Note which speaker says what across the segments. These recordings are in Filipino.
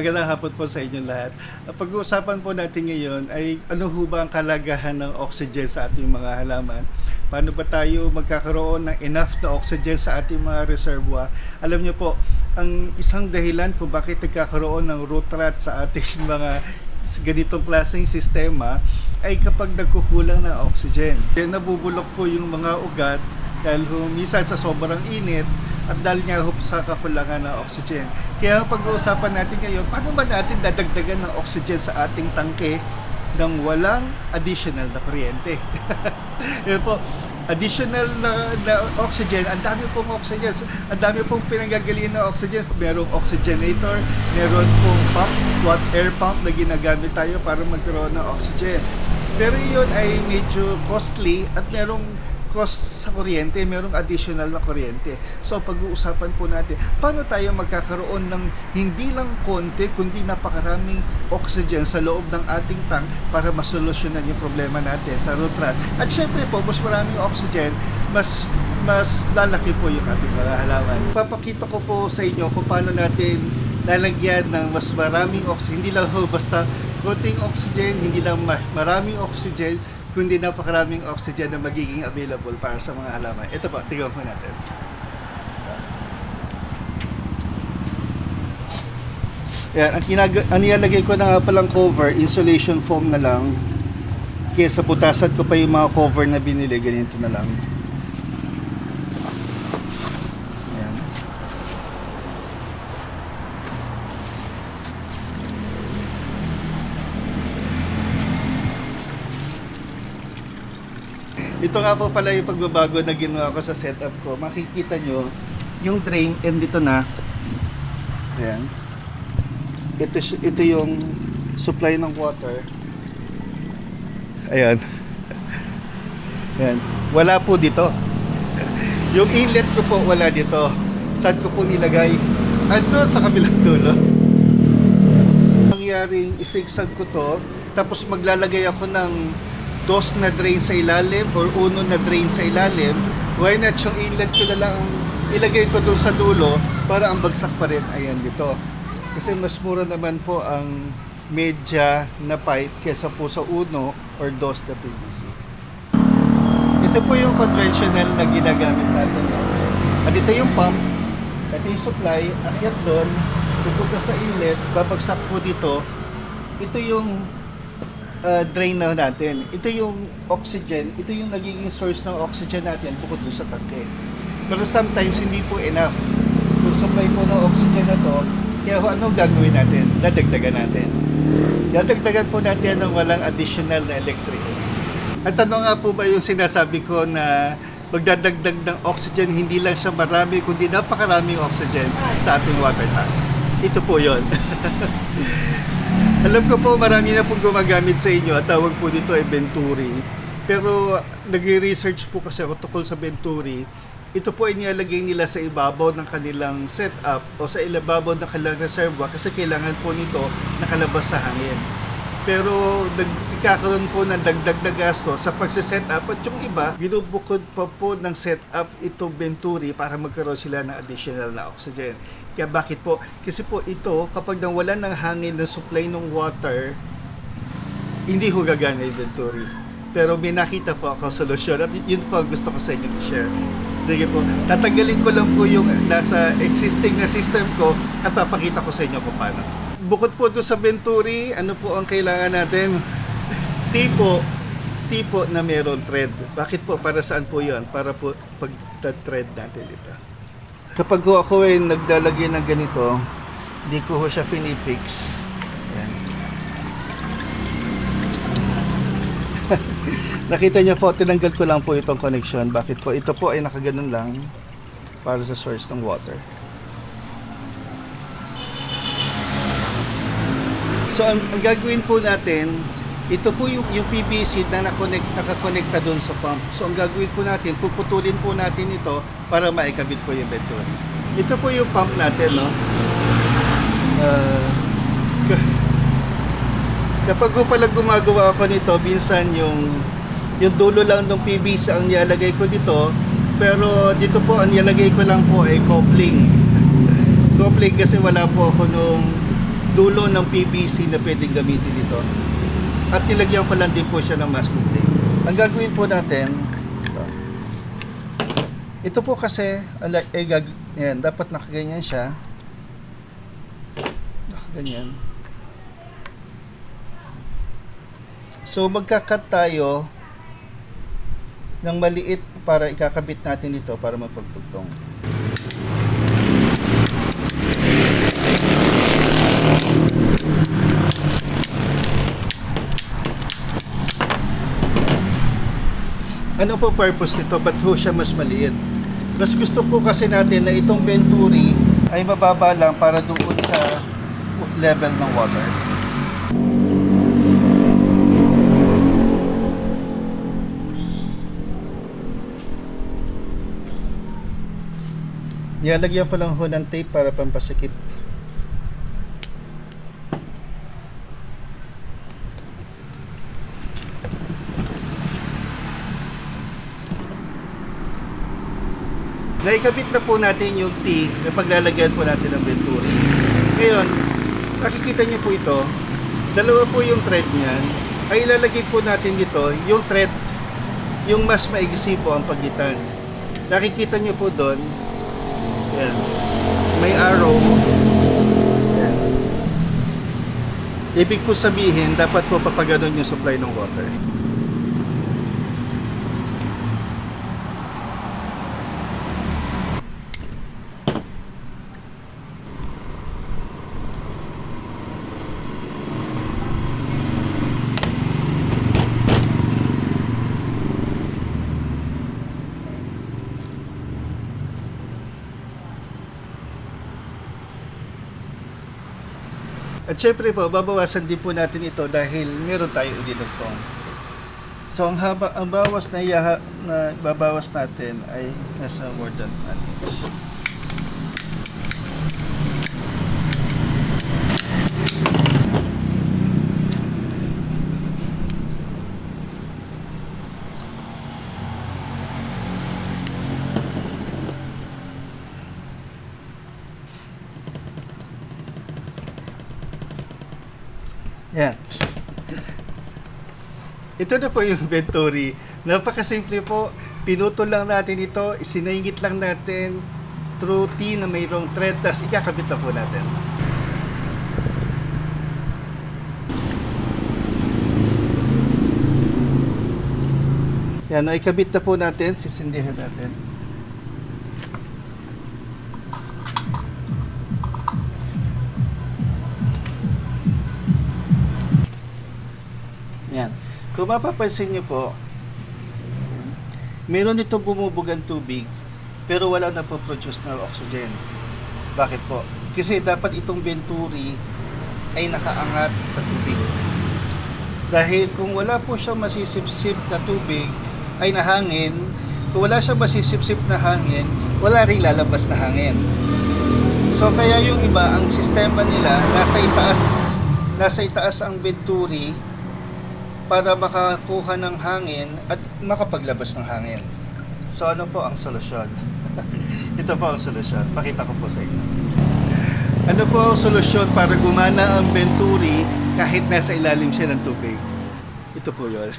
Speaker 1: Magandang hapon po sa inyong lahat. Ang pag-uusapan po natin ngayon ay ano ho ba ang kalagahan ng oxygen sa ating mga halaman? Paano ba tayo magkakaroon ng enough na oxygen sa ating mga reservoir? Alam niyo po, ang isang dahilan kung bakit nagkakaroon ng root rot sa ating mga ganitong klaseng sistema ay kapag nagkukulang ng oxygen. Nabubulok po yung mga ugat dahil minsan sa sobrang init at dahil nga sa kakulangan ng oxygen. Kaya pag-uusapan natin ngayon, paano ba natin dadagdagan ng oxygen sa ating tangke nang walang additional na kuryente? Yun po, additional na oxygen, ang dami pong oxygen, ang dami pong pinanggagalingan ng oxygen. Merong oxygenator, meron pong pump, air pump na ginagamit tayo para magkaroon ng oxygen. Pero yun ay medyo costly at merong cost sa kuryente, merong additional na kuryente. So pag-uusapan po natin, paano tayo magkakaroon ng hindi lang konti, kundi napakaraming oxygen sa loob ng ating tank para masolusyonan yung problema natin sa root rot. At syempre po, mas maraming oxygen, mas lalaki po yung ating mga halaman. Papakita ko po sa inyo kung paano natin lalagyan ng mas maraming oxygen. Hindi lang ho basta konting oxygen, hindi lang maraming oxygen, kundi napakaraming oxygen na magiging available para sa mga halaman. Ito po, tingnan po natin. Yan, ang nilalagay ko na nga palang cover, insulation foam na lang. Kesa butasan ko pa yung mga cover na binili, ganito na lang. Yan. Ito nga po pala yung pagbabago na ginawa ko sa setup ko. Makikita nyo, yung drain end dito na. Ayan. Ito yung supply ng water. Ayan. Ayan. Wala po dito. Yung inlet ko po wala dito. Saan ko po nilagay? Andun sa kabilang dulo. Nangyaring isigsag ko to, tapos maglalagay ako ng dos na drain sa ilalim or uno na drain sa ilalim. Why not yung inlet ko na lang ilagay ko doon sa dulo para ang bagsak pa rin ayan dito. Kasi mas mura naman po ang media na pipe kesa po sa uno or dos na PVC. Ito po yung conventional na ginagamit natin. At ito yung pump, ito yung supply, akyat doon, pupunta sa inlet, babagsak po dito. Ito yung drain na natin. Ito yung oxygen, ito yung nagiging source ng oxygen natin bukod doon sa tangke. Pero sometimes hindi po enough. Kung supply po ng oxygen na to, kaya ano gagawin natin? Dadagdagan natin. Dadagdagan po natin ng walang additional na electric. At ano nga po ba yung sinasabi ko na magdadagdag ng oxygen, hindi lang siya marami, kundi napakaraming oxygen sa ating water tank. Ito po yon. Alam ko po marami na pong gumagamit sa inyo at tawag po dito ay Venturi. Pero nag-research po kasi ako tungkol sa Venturi. Ito po ay nilalagay nila sa ibabaw ng kanilang setup o sa ibabaw ng kanilang reservoir kasi kailangan po nito nakalabas sa hangin. Pero nagkakaroon po ng dagdag na gasto sa pagsiset-up at yung iba, binubukod pa po ng setup itong Venturi para magkaroon sila ng additional na oxygen. Kaya bakit po? Kasi po ito, kapag nawalan ng hangin ng supply ng water, hindi ho gagana yung Venturi. Pero may nakita po ako solusyon at yun po gusto ko sa inyo i-share. Sige po, tatanggalin ko lang po yung nasa existing na system ko at papakita ko sa inyo kung paano. Bukod po doon sa Venturi, ano po ang kailangan natin? Tipo na meron thread. Bakit po? Para saan po yun? Para po pag-thread natin ito. Kapag ako ay naglalagay ng ganito, di ko ho siya finipix. Yan. Nakita niyo po, tinanggal ko lang po itong connection. Bakit po? Ito po ay nakaganon lang para sa source ng water. So ang gagawin po natin, ito po yung PVC na nakakonekta doon sa pump. So ang gagawin po natin, puputulin po natin ito para maikabit po yung Venturi. Ito po yung pump natin, no? Kapag po pala gumagawa ako nito, minsan yung dulo lang ng PVC ang nilalagay ko dito, pero dito po ang nilalagay ko lang po ay coupling. Coupling kasi wala po ako nung dulo ng PVC na pwedeng gamitin dito. At nilagyan ko lang din po siya ng masking tape. Ang gagawin po natin, ito po kasi, yan, dapat nakaganyan siya. Nakaganyan. So, magkakat tayo ng maliit para ikakabit natin dito para magpagtugtong. Ano po purpose nito? Ba't ho siya mas maliit? Mas gusto po kasi natin na itong venturi ay mababa lang para doon sa level ng water. Ilalagyan ko lang ho ng tape para pampasikip. Naikabit na po natin yung T na paglalagyan po natin ng venturi. Ngayon, nakikita niyo po ito, dalawa po yung thread niyan. Ay ilalagay po natin dito yung thread, yung mas maigsi po ang pagitan. Nakikita niyo po doon, yan, may arrow. Yan. Ibig po sabihin, dapat po papaganon yung supply ng water. At syempre po, babawasan din po natin ito dahil meron tayo dinugtong. So ang bawas na babawas natin ay nasa more than 1 inch. Yan. Ito na po yung venturi. Napakasimple po. Pinutol lang natin ito, isinaingit lang natin through T na mayroong thread, tas ikakabit na po natin. Yan, naikabit na po natin, sisindihan natin. Yan. Kung mapapansin nyo po, meron itong bumubugang tubig, pero wala na po produce na oxygen. Bakit po? Kasi dapat itong venturi ay nakaangat sa tubig. Dahil kung wala po siyang masisipsip na tubig, ay na hangin, kung wala siyang masisipsip na hangin, wala rin lalabas na hangin. So kaya yung iba, ang sistema nila, nasa itaas ang venturi, para makakuha ng hangin at makapaglabas ng hangin. So ano po ang solusyon? Ito po ang solusyon. Pakita ko po sa inyo. Ano po ang solusyon para gumana ang venturi kahit nasa ilalim siya ng tubig? Ito po yun.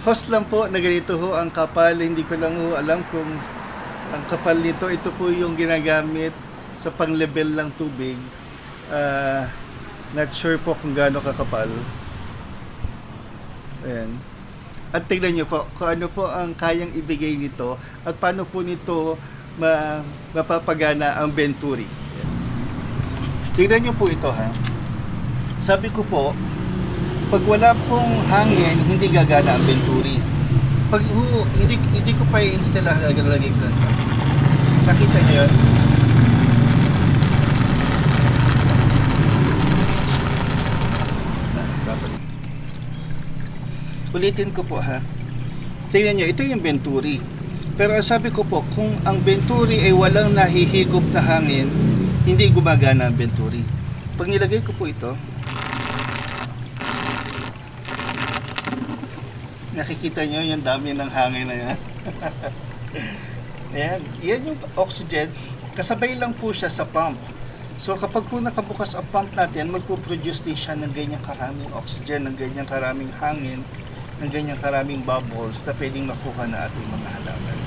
Speaker 1: Hose lang po na ganito ho ang kapal. Hindi ko lang ho alam kung ang kapal nito. Ito po yung ginagamit sa pang-level ng tubig. Not sure po kung gaano kakapal. Ayan. At tignan nyo po kung ano po ang kayang ibigay nito at paano po nito mapapagana ang venturi. Ayan. Tignan nyo po ito ha. Sabi ko po, pag wala pong hangin, hindi gagana ang venturi. Pag hindi ko pa i-install lagay ko lang. Nakita nyo yun? Ulitin ko po ha. Tingnan nyo, ito yung venturi. Pero ang sabi ko po, kung ang venturi ay walang nahihigop na hangin, hindi gumagana ang venturi. Pag nilagay ko po ito, nakikita nyo yung dami ng hangin na yan. Ayan, yan yung oxygen. Kasabay lang po siya sa pump. So kapag po nakabukas ang pump natin, magpo-produce din siya ng ganyang karaming oxygen, ng ganyang karaming hangin, ng ganyang karaming bubbles na pwedeng makuha na ating mga halaman.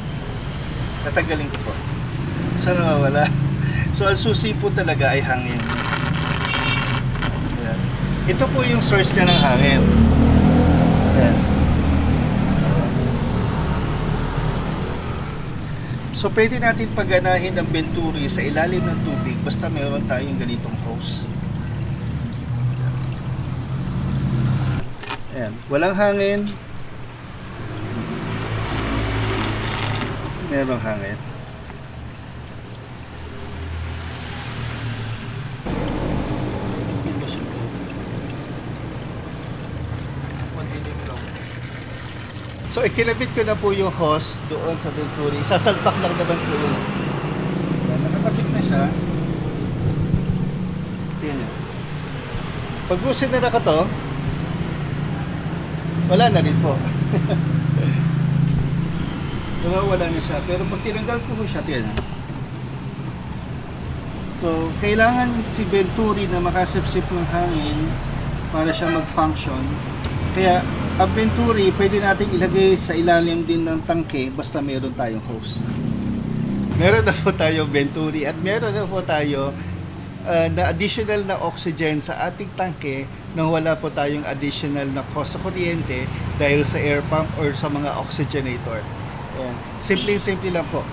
Speaker 1: Tatagalin ko po. Sana mawala. So ang susi po talaga ay hangin. Ayan. Ito po yung source niya ng hangin. Ayan. So pwede natin pagganahin ang Venturi sa ilalim ng tubig basta meron tayong ganitong hose. Ayan. Walang hangin. Merong hangin. So ikinabit ko na po yung hose doon sa Venturi. Sasalpak lang naman po yun. Nakakabit na siya. Tingnan nyo. Pag sinara ko to, wala na rin po. Wala na siya. Pero pag tinanggal ko siya, tingnan nyo. So kailangan si Venturi na makasipsip ng hangin para siya mag-function. Kaya ang Venturi, pwede natin ilagay sa ilalim din ng tangke basta meron tayong hose. Meron na po tayong Venturi at meron na po tayo na additional na oxygen sa ating tangke nang wala po tayong additional na cost sa kuryente dahil sa air pump or sa mga oxygenator. Ayan. Simple lang po.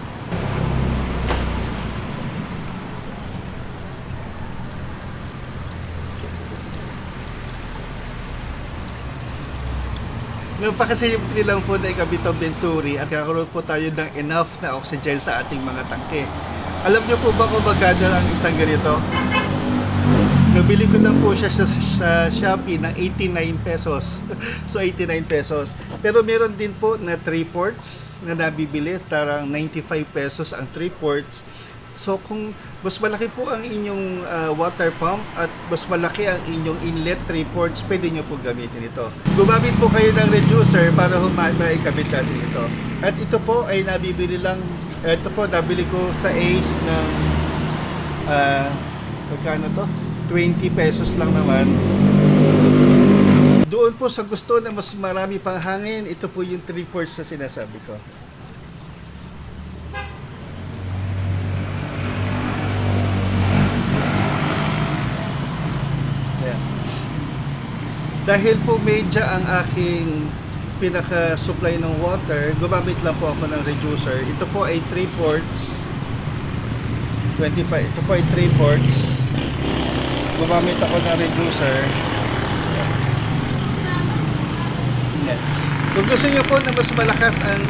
Speaker 1: Napakasimple lang po na ikabit ang Venturi at kakaroon po tayo ng enough na oxygen sa ating mga tangke. Alam niyo po ba kung magkano ang isang ganito? Nabili ko lang po siya sa Shopee ng 89 pesos. So 89 pesos. Pero meron din po na 3 ports na nabibili. Tarang 95 pesos ang 3 ports. So kung mas malaki po ang inyong water pump at mas malaki ang inyong inlet 3 ports, pwede nyo po gamitin ito. Gumamit po kayo ng reducer para maikabit natin ito. At ito po ay nabibili lang, ito po nabili ko sa Ace ng magkano to? 20 pesos lang naman. Doon po sa gusto na mas marami pang hangin, ito po yung 3 ports na sinasabi ko. Dahil po medya ang aking pinaka-supply ng water, gumamit lang po ako ng reducer. Ito po ay 3 ports. 25. Ito po ay 3 ports. Gumamit ako ng reducer. Yan. Kung gusto niyo po na mas malakas ang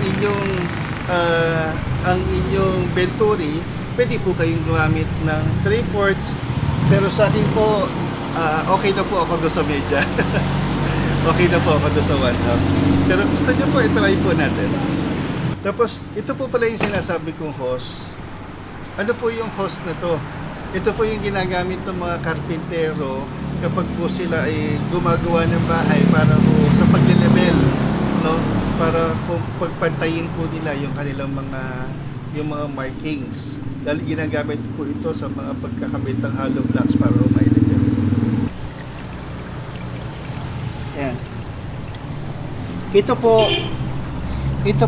Speaker 1: inyong Venturi, pwede po kayong gumamit ng 3 ports. Pero sa akin po, okay na po ako doon sa media. Okay na po ako doon sa 1/2. Pero gusto nyo po, i-try po natin. Tapos, ito po pala yung sinasabi kong hose. Ano po yung hose na to? Ito po yung ginagamit ng mga karpintero kapag po sila ay gumagawa ng bahay para po sa pag-level, no? Para po pagpantayin po nila yung kanilang yung mga markings. Dahil ginagamit po ito sa mga pagkakabit ng hollow blocks para ma-level. Ayan. Ito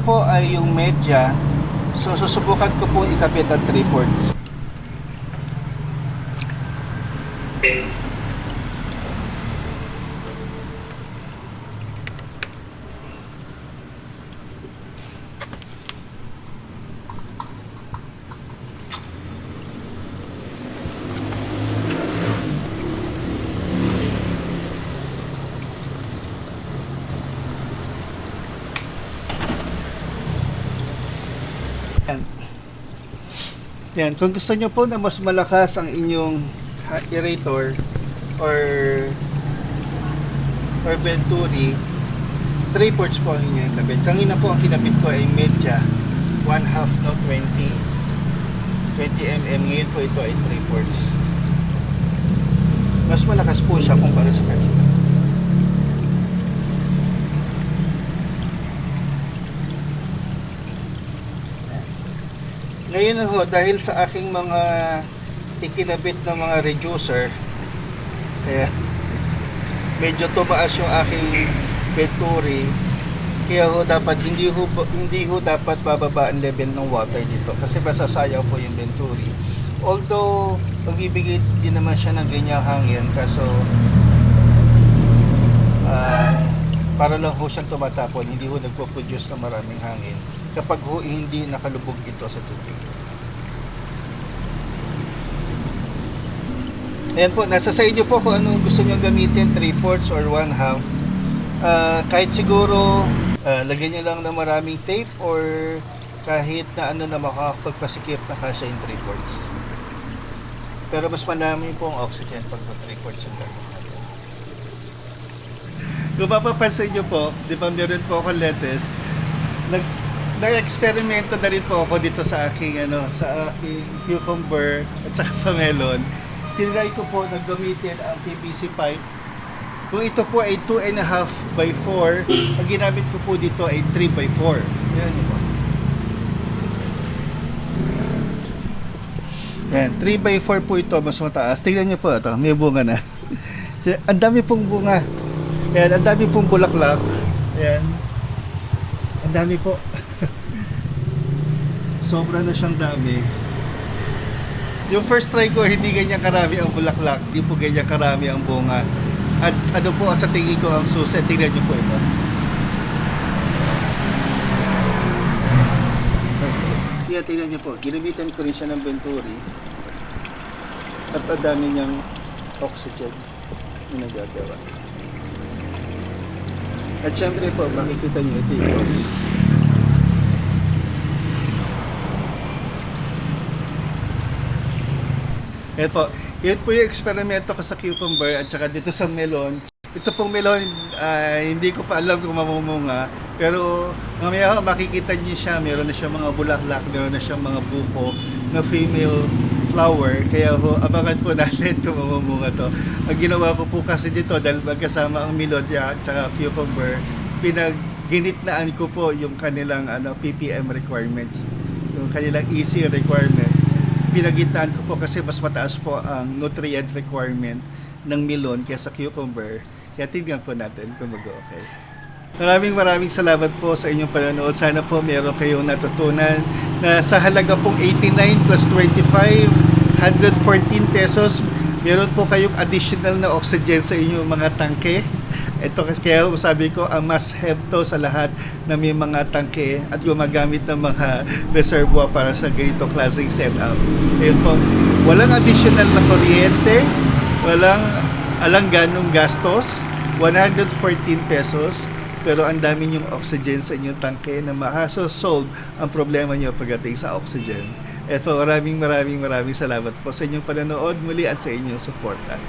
Speaker 1: po ay yung media. So susubukan ko po ikabit ang 3 ports. Yan, kung gusto nyo po na mas malakas ang inyong aerator or Venturi, 3 ports po ang inyong kabit. Kanina po ang kinabit ko ay media 1/2 no 20 mm. Ngayon po ito ay 3 ports. Mas malakas po siya kumpara sa kanina. Ngayon ho, dahil sa aking mga ikinabit ng mga reducer, kaya medyo tumaas yung aking venturi. Kaya ho dapat hindi ho dapat bababa ang level ng water dito kasi masasayaw po yung venturi. Although magbibigay din naman siya ng ganyang hangin, kaso para lang ho siyang tumatapon, hindi ho nagpo-produce ng maraming hangin kapag ho hindi nakalubog ito sa tubig. Ayan po, nasa sa inyo po kung anong gusto nyo gamitin, 3/4 or 1/2. Kahit siguro lagyan nyo lang ng maraming tape or kahit na ano na makakapagpasikip na kasya yung 3/4. Pero mas malami po ang oxygen pag 3/4 ang gagawin natin. Kung mapapansin nyo po, di ba meron po ako lettuce, nag-eksperimento na rin po ako dito sa aking cucumber at saka sa melon. Tinry ko po na gamitin ang PVC pipe. Kung ito po ay 2.5 by 4, ang ginamit ko po dito ay 3 by 4. Yan po. Yan, 3 by 4 po ito, mas mataas. Tingnan niyo po ito, may bunga na. Ang dami pong bunga. Yan, ang dami pong bulaklak. Yan. Ang dami po. Sobra na siyang dami. Yung first try ko, hindi ganyan karami ang bulaklak. Hindi po ganyan karami ang bunga. At ano po sa tingin ko ang susi. Tingnan niyo po ito. Kaya tingnan niyo po, ginamitan ko rin siya ng venturi. At ang dami niyang oxygen na nagagawa. At syempre po, makikita niyo ito yung ito, yun po yung eksperimento ko sa cucumber at saka dito sa melon. Ito pong melon, hindi ko pa alam kung mamumunga. Pero mamaya makikita niyo siya, meron na siyang mga bulaklak, meron na siyang mga buko na female flower. Kaya ho, abangan po natin kung mamumunga to. Ang ginawa ko po kasi dito, dahil magkasama ang melon at saka cucumber, pinagginitnaan ko po yung kanilang ppm requirements, yung kanilang EC requirement. Pinagitnaan ko po kasi mas mataas po ang nutrient requirement ng melon kaysa cucumber. Kaya tignan po natin kung mag-okay. Maraming salamat po sa inyong panonood. Sana po meron kayong natutunan na sa halaga pong 89 plus 25, 114 pesos, meron po kayong additional na oxygen sa inyong mga tangke. Ito kasi kaya sabi ko, ang must have to sa lahat na may mga tangke at gumagamit ng mga reservoir para sa ganito klaseng setup. Ayun po, walang additional na kuryente, walang ganong gastos, 114 pesos, pero ang dami niyong oxygen sa inyong tangke na makasolve ang problema niyo pagdating sa oxygen. Ito, maraming salamat po sa inyong panonood muli at sa inyong suporta.